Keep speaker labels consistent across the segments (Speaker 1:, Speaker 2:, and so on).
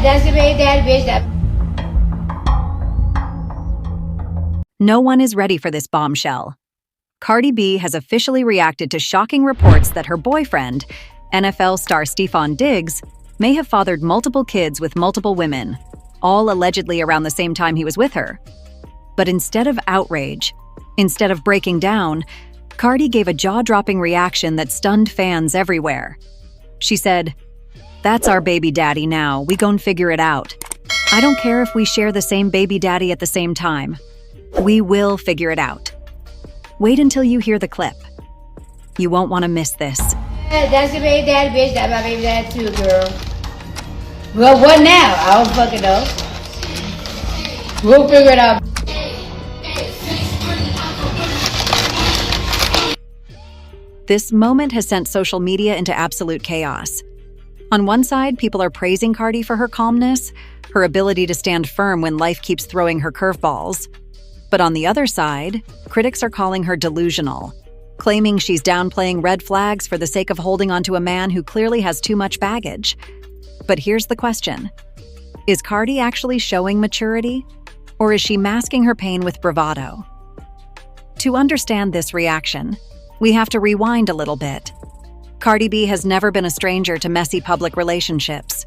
Speaker 1: That's the way that bitch that.
Speaker 2: No one is ready for this bombshell. Cardi B has officially reacted to shocking reports that her boyfriend, NFL star Stefon Diggs, may have fathered multiple kids with multiple women, all allegedly around the same time he was with her. But instead of outrage, instead of breaking down, Cardi gave a jaw-dropping reaction that stunned fans everywhere. She said, "That's our baby daddy now, we gon' figure it out. I don't care if we share the same baby daddy at the same time. We will figure it out. Wait until you hear the clip. You won't want to miss this."
Speaker 1: That's the way that bitch that my baby dad too, girl. Well, what now? I don't fucking know. We'll figure it out.
Speaker 2: This moment has sent social media into absolute chaos. On one side, people are praising Cardi for her calmness, her ability to stand firm when life keeps throwing her curveballs. But on the other side, critics are calling her delusional, claiming she's downplaying red flags for the sake of holding onto a man who clearly has too much baggage. But here's the question. Is Cardi actually showing maturity? Or is she masking her pain with bravado? To understand this reaction, we have to rewind a little bit. Cardi B has never been a stranger to messy public relationships.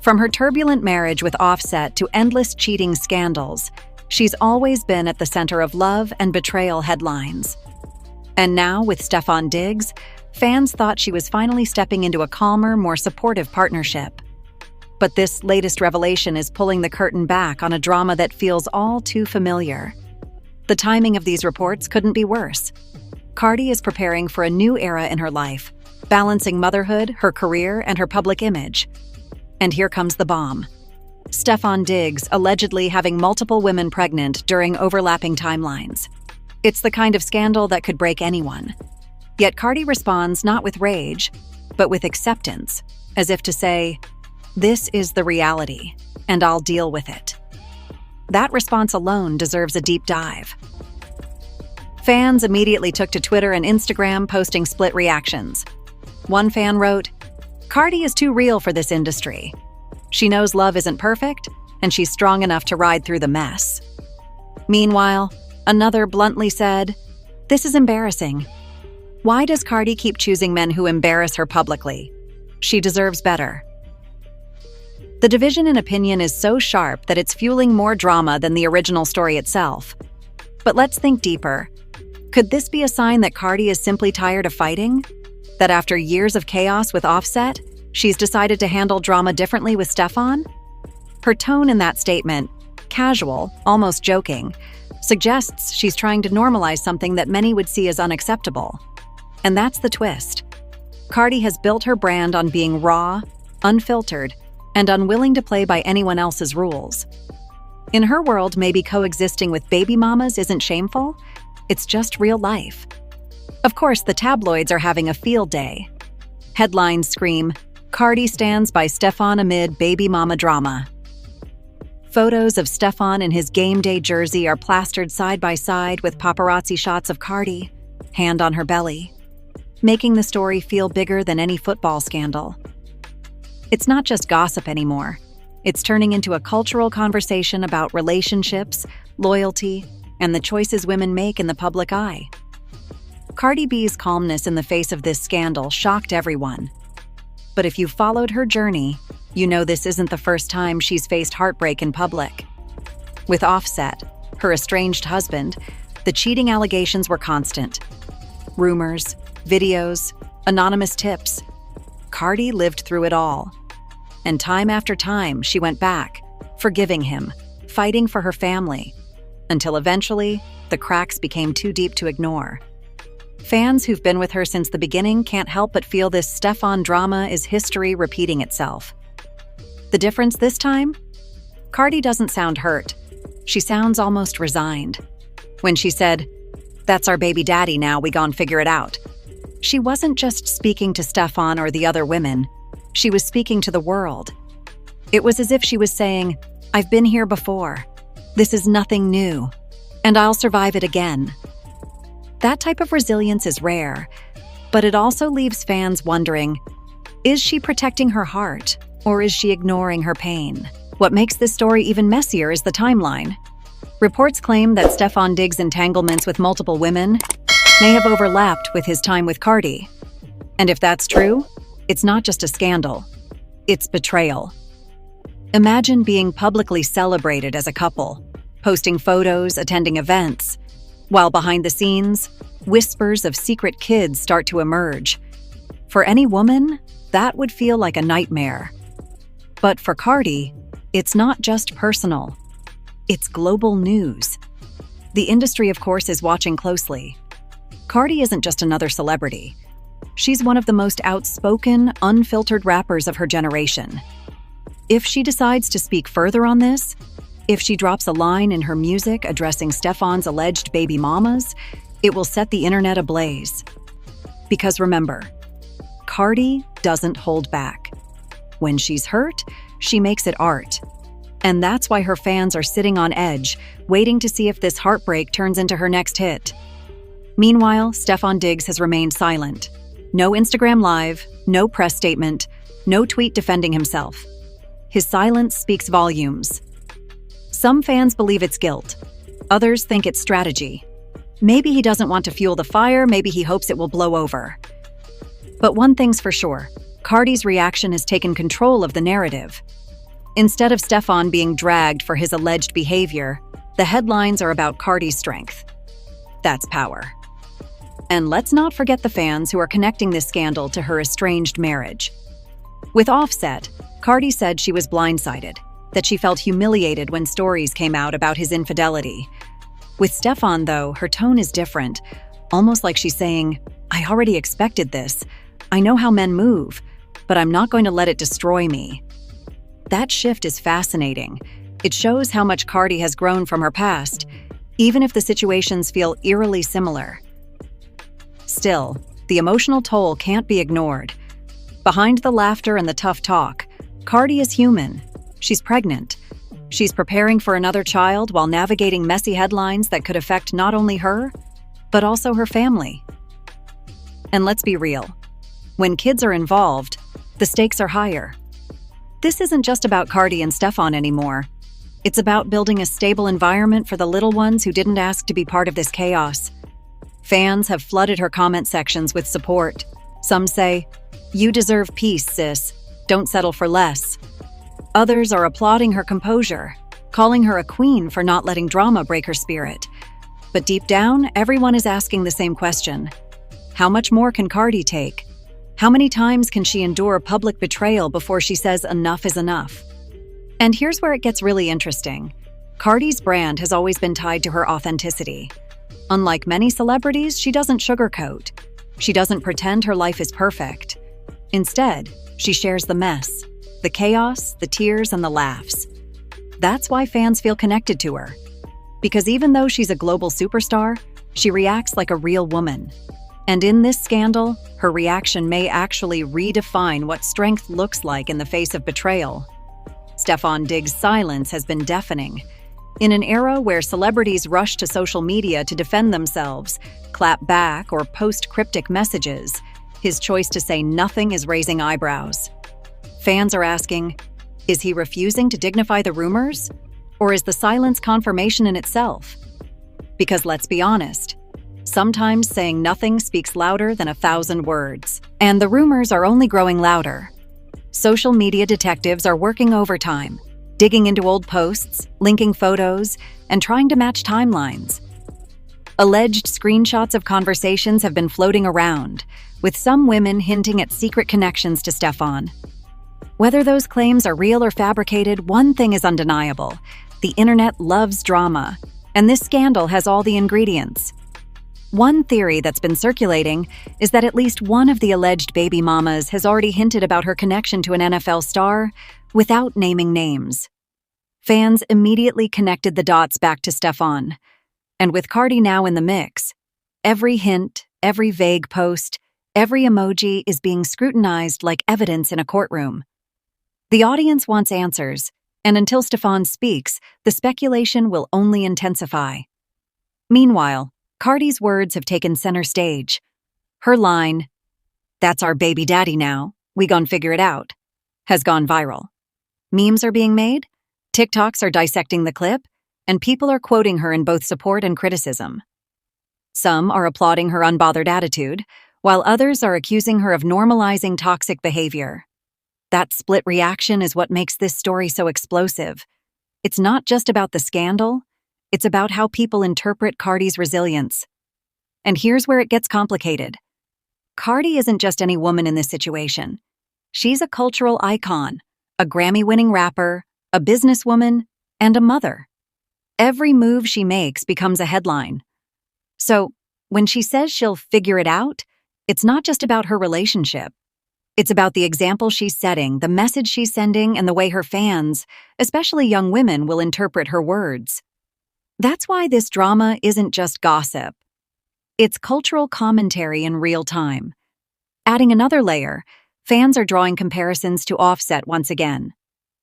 Speaker 2: From her turbulent marriage with Offset to endless cheating scandals, she's always been at the center of love and betrayal headlines. And now, with Stefon Diggs, fans thought she was finally stepping into a calmer, more supportive partnership. But this latest revelation is pulling the curtain back on a drama that feels all too familiar. The timing of these reports couldn't be worse. Cardi is preparing for a new era in her life, balancing motherhood, her career, and her public image. And here comes the bomb. Stefon Diggs allegedly having multiple women pregnant during overlapping timelines. It's the kind of scandal that could break anyone. Yet Cardi responds not with rage, but with acceptance, as if to say, "This is the reality, and I'll deal with it." That response alone deserves a deep dive. Fans immediately took to Twitter and Instagram, posting split reactions. One fan wrote, "Cardi is too real for this industry. She knows love isn't perfect, and she's strong enough to ride through the mess." Meanwhile, another bluntly said, "This is embarrassing. Why does Cardi keep choosing men who embarrass her publicly? She deserves better." The division in opinion is so sharp that it's fueling more drama than the original story itself. But let's think deeper. Could this be a sign that Cardi is simply tired of fighting? That after years of chaos with Offset, she's decided to handle drama differently with Stefon? Her tone in that statement, casual, almost joking, suggests she's trying to normalize something that many would see as unacceptable. And that's the twist. Cardi has built her brand on being raw, unfiltered, and unwilling to play by anyone else's rules. In her world, maybe coexisting with baby mamas isn't shameful, it's just real life. Of course, the tabloids are having a field day. Headlines scream, "Cardi stands by Stefon amid baby mama drama." Photos of Stefon in his game day jersey are plastered side by side with paparazzi shots of Cardi, hand on her belly, making the story feel bigger than any football scandal. It's not just gossip anymore. It's turning into a cultural conversation about relationships, loyalty, and the choices women make in the public eye. Cardi B's calmness in the face of this scandal shocked everyone. But if you've followed her journey, you know this isn't the first time she's faced heartbreak in public. With Offset, her estranged husband, the cheating allegations were constant. Rumors, videos, anonymous tips. Cardi lived through it all. And time after time, she went back, forgiving him, fighting for her family, until eventually, the cracks became too deep to ignore. Fans who've been with her since the beginning can't help but feel this Stefon drama is history repeating itself. The difference this time? Cardi doesn't sound hurt. She sounds almost resigned. When she said, "That's our baby daddy now, we gon' figure it out," she wasn't just speaking to Stefon or the other women. She was speaking to the world. It was as if she was saying, "I've been here before. This is nothing new, and I'll survive it again." That type of resilience is rare, but it also leaves fans wondering, is she protecting her heart, Or is she ignoring her pain? What makes this story even messier is the timeline. Reports claim that Stefon Diggs' entanglements with multiple women may have overlapped with his time with Cardi. And if that's true, it's not just a scandal, it's betrayal. Imagine being publicly celebrated as a couple, posting photos, attending events, while behind the scenes, whispers of secret kids start to emerge. For any woman, that would feel like a nightmare. But for Cardi, it's not just personal. It's global news. The industry, of course, is watching closely. Cardi isn't just another celebrity. She's one of the most outspoken, unfiltered rappers of her generation. If she decides to speak further on this, if she drops a line in her music addressing Stefon's alleged baby mamas, it will set the internet ablaze. Because remember, Cardi doesn't hold back. When she's hurt, she makes it art. And that's why her fans are sitting on edge, waiting to see if this heartbreak turns into her next hit. Meanwhile, Stefon Diggs has remained silent. No Instagram Live, no press statement, no tweet defending himself. His silence speaks volumes. Some fans believe it's guilt. Others think it's strategy. Maybe he doesn't want to fuel the fire, maybe he hopes it will blow over. But one thing's for sure, Cardi's reaction has taken control of the narrative. Instead of Stefon being dragged for his alleged behavior, the headlines are about Cardi's strength. That's power. And let's not forget the fans who are connecting this scandal to her estranged marriage. With Offset, Cardi said she was blindsided, that she felt humiliated when stories came out about his infidelity. With Stefon, though, her tone is different, almost like she's saying, "I already expected this. I know how men move, but I'm not going to let it destroy me." That shift is fascinating. It shows how much Cardi has grown from her past, even if the situations feel eerily similar. Still, the emotional toll can't be ignored. Behind the laughter and the tough talk, Cardi is human. She's pregnant. She's preparing for another child while navigating messy headlines that could affect not only her, but also her family. And let's be real. When kids are involved, the stakes are higher. This isn't just about Cardi and Stefon anymore. It's about building a stable environment for the little ones who didn't ask to be part of this chaos. Fans have flooded her comment sections with support. Some say, "You deserve peace, sis. Don't settle for less." Others are applauding her composure, calling her a queen for not letting drama break her spirit. But deep down, everyone is asking the same question. How much more can Cardi take? How many times can she endure public betrayal before she says enough is enough? And here's where it gets really interesting. Cardi's brand has always been tied to her authenticity. Unlike many celebrities, she doesn't sugarcoat. She doesn't pretend her life is perfect. Instead, she shares the mess, the chaos, the tears, and the laughs. That's why fans feel connected to her. Because even though she's a global superstar, she reacts like a real woman. And in this scandal, her reaction may actually redefine what strength looks like in the face of betrayal. Stefon Diggs' silence has been deafening. In an era where celebrities rush to social media to defend themselves, clap back, or post cryptic messages, his choice to say nothing is raising eyebrows. Fans are asking, is he refusing to dignify the rumors? Or is the silence confirmation in itself? Because let's be honest, sometimes saying nothing speaks louder than 1,000 words. And the rumors are only growing louder. Social media detectives are working overtime, digging into old posts, linking photos, and trying to match timelines. Alleged screenshots of conversations have been floating around, with some women hinting at secret connections to Stefon. Whether those claims are real or fabricated, one thing is undeniable. The internet loves drama, and this scandal has all the ingredients. One theory that's been circulating is that at least one of the alleged baby mamas has already hinted about her connection to an NFL star without naming names. Fans immediately connected the dots back to Stefon. And with Cardi now in the mix, every hint, every vague post, every emoji is being scrutinized like evidence in a courtroom. The audience wants answers, and until Stefon speaks, the speculation will only intensify. Meanwhile, Cardi's words have taken center stage. Her line, "That's our baby daddy now, we gon' figure it out," has gone viral. Memes are being made, TikToks are dissecting the clip, and people are quoting her in both support and criticism. Some are applauding her unbothered attitude, while others are accusing her of normalizing toxic behavior. That split reaction is what makes this story so explosive. It's not just about the scandal, it's about how people interpret Cardi's resilience. And here's where it gets complicated. Cardi isn't just any woman in this situation. She's a cultural icon, a Grammy-winning rapper, a businesswoman, and a mother. Every move she makes becomes a headline. So, when she says she'll figure it out, it's not just about her relationship. It's about the example she's setting, the message she's sending, and the way her fans, especially young women, will interpret her words. That's why this drama isn't just gossip. It's cultural commentary in real time. Adding another layer, fans are drawing comparisons to Offset once again.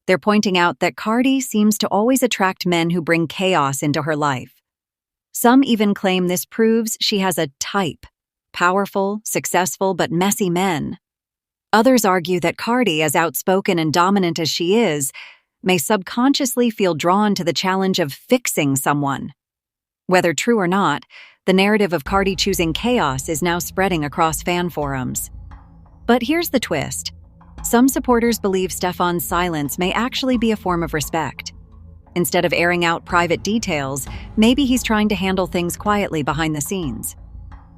Speaker 2: They're pointing out that Cardi seems to always attract men who bring chaos into her life. Some even claim this proves she has a type, powerful, successful, but messy men. Others argue that Cardi, as outspoken and dominant as she is, may subconsciously feel drawn to the challenge of fixing someone. Whether true or not, the narrative of Cardi choosing chaos is now spreading across fan forums. But here's the twist. Some supporters believe Stefon's silence may actually be a form of respect. Instead of airing out private details, maybe he's trying to handle things quietly behind the scenes.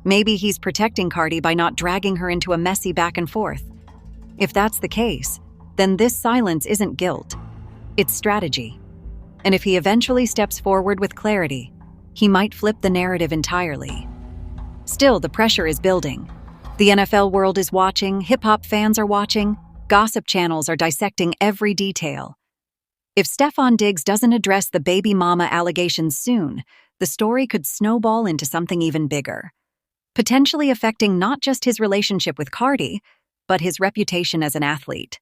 Speaker 2: Maybe he's protecting Cardi by not dragging her into a messy back and forth. If that's the case, then this silence isn't guilt. It's strategy. And if he eventually steps forward with clarity, he might flip the narrative entirely. Still, the pressure is building. The NFL world is watching, hip-hop fans are watching, gossip channels are dissecting every detail. If Stefon Diggs doesn't address the baby mama allegations soon, the story could snowball into something even bigger, potentially affecting not just his relationship with Cardi, but his reputation as an athlete.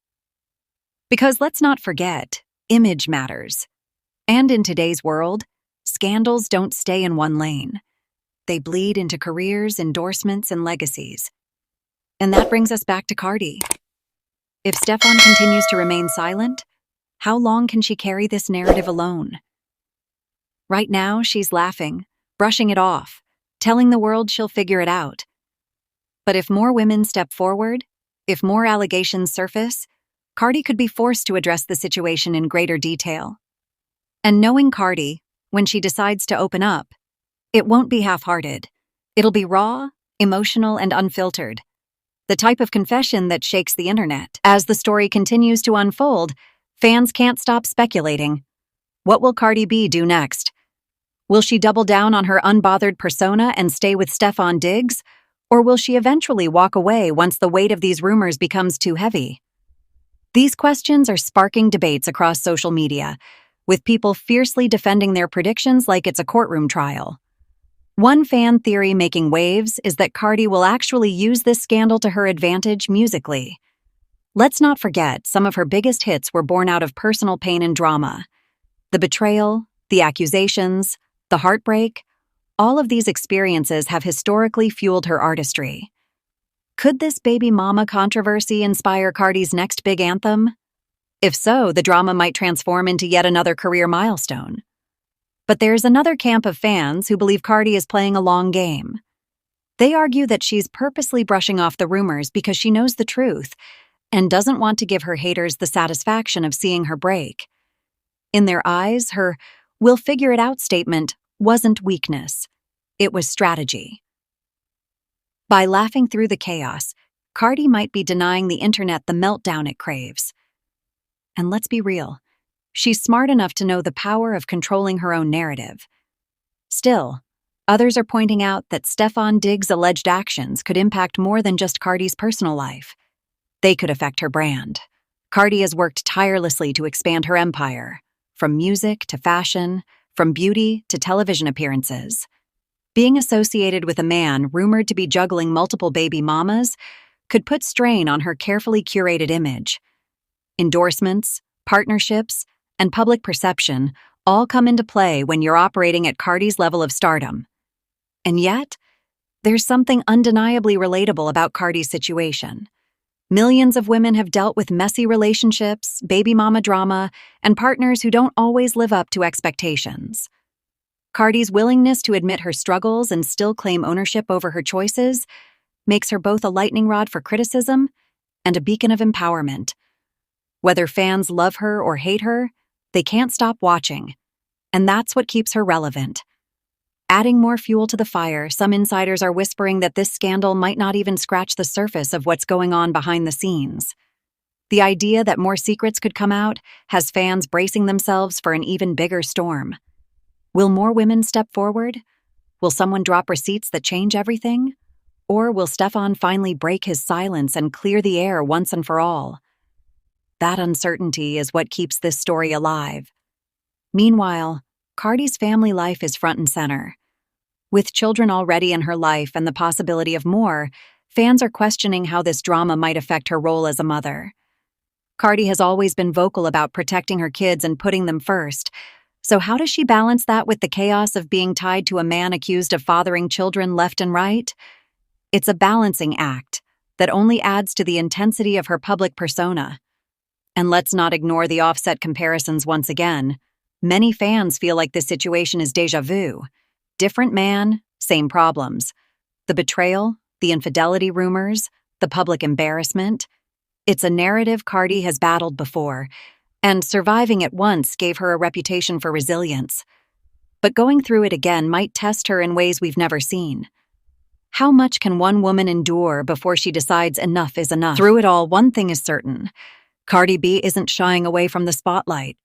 Speaker 2: Because let's not forget, image matters. And in today's world, scandals don't stay in one lane. They bleed into careers, endorsements, and legacies. And that brings us back to Cardi. If Stefon continues to remain silent, how long can she carry this narrative alone? Right now, she's laughing, brushing it off, telling the world she'll figure it out. But if more women step forward, if more allegations surface, Cardi could be forced to address the situation in greater detail. And knowing Cardi, when she decides to open up, it won't be half-hearted. It'll be raw, emotional, and unfiltered. The type of confession that shakes the internet. As the story continues to unfold, fans can't stop speculating. What will Cardi B do next? Will she double down on her unbothered persona and stay with Stefon Diggs? Or will she eventually walk away once the weight of these rumors becomes too heavy? These questions are sparking debates across social media, with people fiercely defending their predictions like it's a courtroom trial. One fan theory making waves is that Cardi will actually use this scandal to her advantage musically. Let's not forget, some of her biggest hits were born out of personal pain and drama. The betrayal, the accusations, the heartbreak, all of these experiences have historically fueled her artistry. Could this baby mama controversy inspire Cardi's next big anthem? If so, the drama might transform into yet another career milestone. But there's another camp of fans who believe Cardi is playing a long game. They argue that she's purposely brushing off the rumors because she knows the truth and doesn't want to give her haters the satisfaction of seeing her break. In their eyes, her "we'll figure it out" statement wasn't weakness. It was strategy. By laughing through the chaos, Cardi might be denying the internet the meltdown it craves. And let's be real, she's smart enough to know the power of controlling her own narrative. Still, others are pointing out that Stefon Diggs' alleged actions could impact more than just Cardi's personal life. They could affect her brand. Cardi has worked tirelessly to expand her empire, from music to fashion, from beauty to television appearances. Being associated with a man rumored to be juggling multiple baby mamas could put strain on her carefully curated image. Endorsements, partnerships, and public perception all come into play when you're operating at Cardi's level of stardom. And yet, there's something undeniably relatable about Cardi's situation. Millions of women have dealt with messy relationships, baby mama drama, and partners who don't always live up to expectations. Cardi's willingness to admit her struggles and still claim ownership over her choices makes her both a lightning rod for criticism and a beacon of empowerment. Whether fans love her or hate her, they can't stop watching, and that's what keeps her relevant. Adding more fuel to the fire, some insiders are whispering that this scandal might not even scratch the surface of what's going on behind the scenes. The idea that more secrets could come out has fans bracing themselves for an even bigger storm. Will more women step forward? Will someone drop receipts that change everything? Or will Stefon finally break his silence and clear the air once and for all? That uncertainty is what keeps this story alive. Meanwhile, Cardi's family life is front and center. With children already in her life and the possibility of more, fans are questioning how this drama might affect her role as a mother. Cardi has always been vocal about protecting her kids and putting them first. So how does she balance that with the chaos of being tied to a man accused of fathering children left and right? It's a balancing act that only adds to the intensity of her public persona. And let's not ignore the offset comparisons once again. Many fans feel like this situation is déjà vu. Different man, same problems. The betrayal, the infidelity rumors, the public embarrassment. It's a narrative Cardi has battled before, and surviving it once gave her a reputation for resilience. But going through it again might test her in ways we've never seen. How much can one woman endure before she decides enough is enough? Through it all, one thing is certain. Cardi B isn't shying away from the spotlight.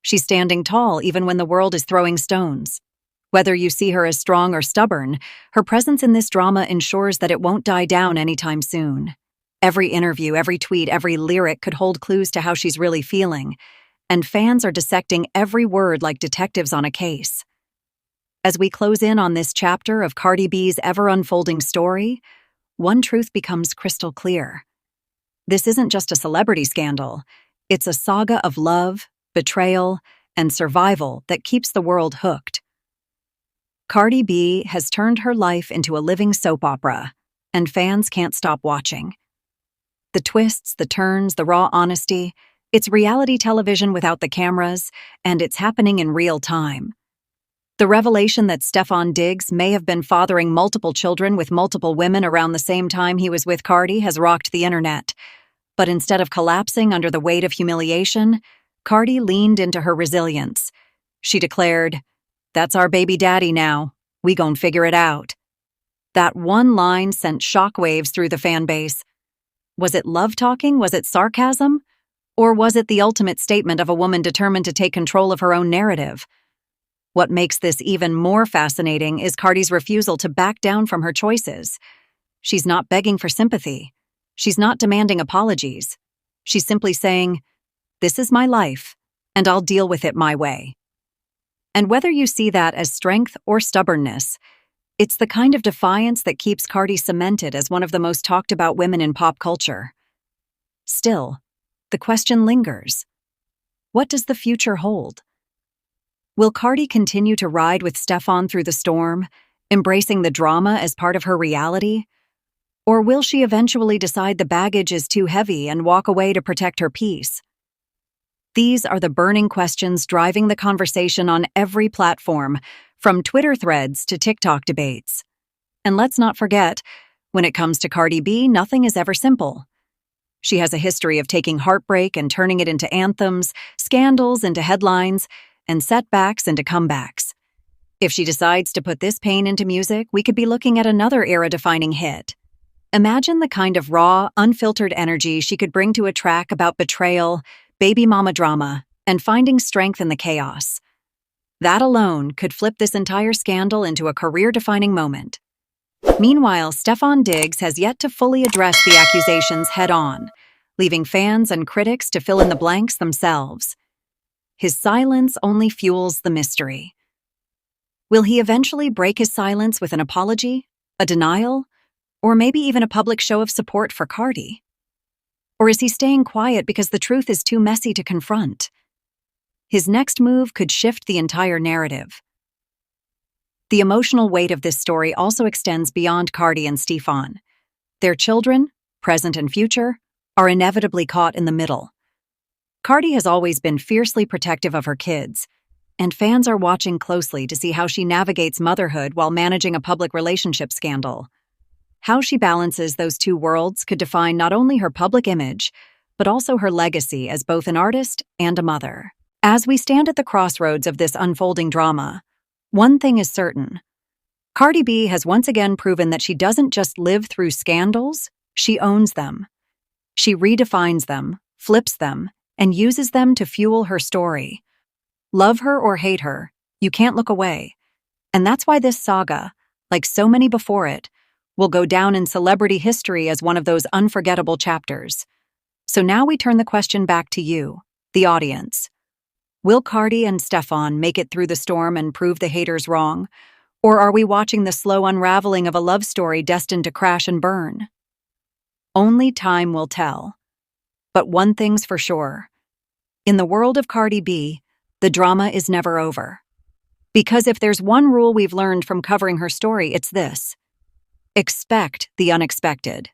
Speaker 2: She's standing tall even when the world is throwing stones. Whether you see her as strong or stubborn, her presence in this drama ensures that it won't die down anytime soon. Every interview, every tweet, every lyric could hold clues to how she's really feeling, and fans are dissecting every word like detectives on a case. As we close in on this chapter of Cardi B's ever-unfolding story, one truth becomes crystal clear. This isn't just a celebrity scandal. It's a saga of love, betrayal, and survival that keeps the world hooked. Cardi B has turned her life into a living soap opera, and fans can't stop watching. The twists, the turns, the raw honesty, it's reality television without the cameras, and it's happening in real time. The revelation that Stefon Diggs may have been fathering multiple children with multiple women around the same time he was with Cardi has rocked the internet. But instead of collapsing under the weight of humiliation, Cardi leaned into her resilience. She declared, "That's our baby daddy now. We gon' figure it out." That one line sent shockwaves through the fan base. Was it love talking? Was it sarcasm? Or was it the ultimate statement of a woman determined to take control of her own narrative? What makes this even more fascinating is Cardi's refusal to back down from her choices. She's not begging for sympathy. She's not demanding apologies. She's simply saying, "This is my life, and I'll deal with it my way." And whether you see that as strength or stubbornness, it's the kind of defiance that keeps Cardi cemented as one of the most talked about women in pop culture. Still, the question lingers. What does the future hold? Will Cardi continue to ride with Stefon through the storm, embracing the drama as part of her reality? Or will she eventually decide the baggage is too heavy and walk away to protect her peace? These are the burning questions driving the conversation on every platform, from Twitter threads to TikTok debates. And let's not forget, when it comes to Cardi B, nothing is ever simple. She has a history of taking heartbreak and turning it into anthems, scandals into headlines, and setbacks into comebacks. If she decides to put this pain into music, we could be looking at another era-defining hit. Imagine the kind of raw, unfiltered energy she could bring to a track about betrayal, baby mama drama, and finding strength in the chaos. That alone could flip this entire scandal into a career-defining moment. Meanwhile, Stefon Diggs has yet to fully address the accusations head-on, leaving fans and critics to fill in the blanks themselves. His silence only fuels the mystery. Will he eventually break his silence with an apology, a denial, or maybe even a public show of support for Cardi? Or is he staying quiet because the truth is too messy to confront? His next move could shift the entire narrative. The emotional weight of this story also extends beyond Cardi and Stefon. Their children, present and future, are inevitably caught in the middle. Cardi has always been fiercely protective of her kids, and fans are watching closely to see how she navigates motherhood while managing a public relationship scandal. How she balances those two worlds could define not only her public image, but also her legacy as both an artist and a mother. As we stand at the crossroads of this unfolding drama, one thing is certain. Cardi B has once again proven that she doesn't just live through scandals, she owns them. She redefines them, flips them, and uses them to fuel her story. Love her or hate her, you can't look away. And that's why this saga, like so many before it, will go down in celebrity history as one of those unforgettable chapters. So now we turn the question back to you, the audience. Will Cardi and Stefon make it through the storm and prove the haters wrong? Or are we watching the slow unraveling of a love story destined to crash and burn? Only time will tell. But one thing's for sure. In the world of Cardi B, the drama is never over. Because if there's one rule we've learned from covering her story, it's this: expect the unexpected.